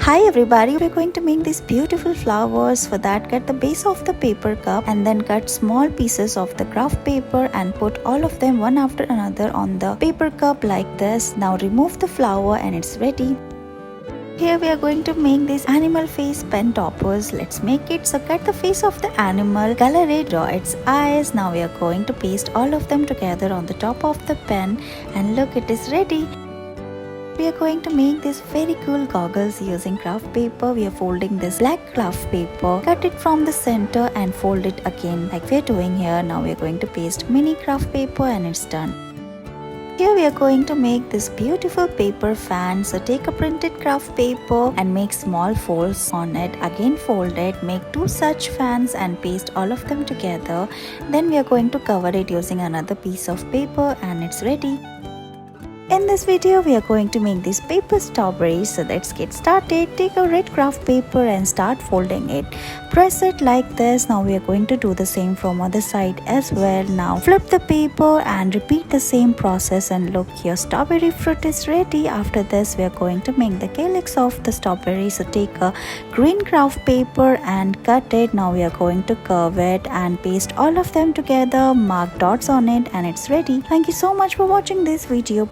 Hi everybody, we're going to make these beautiful flowers. For that, cut the base of the paper cup and then cut small pieces of the craft paper and put all of them one after another on the paper cup like this. Now remove the flower and it's ready. Here we are going to make these animal face pen toppers. Let's make it. So cut the face of the animal, color it, draw its eyes. Now we are going to paste all of them together on the top of the pen and look, it is ready. We are going to make these very cool goggles using craft paper. We are folding this black craft paper, cut it from the center and fold it again like we are doing here. Now we are going to paste mini craft paper and it's done. Here we are going to make this beautiful paper fan. So take a printed craft paper and make small folds on it. Again fold it, make two such fans and paste all of them together. Then we are going to cover it using another piece of paper and it's ready. In this video, we are going to make these paper strawberries. So let's get started. Take a red craft paper and start folding it. Press it like this. Now we are going to do the same from other side as well. Now flip the paper and repeat the same process and look, your strawberry fruit is ready. After this, we are going to make the calyx of the strawberry. So take a green craft paper and cut it. Now we are going to curve it and paste all of them together. Mark dots on it and it's ready. Thank you so much for watching this video.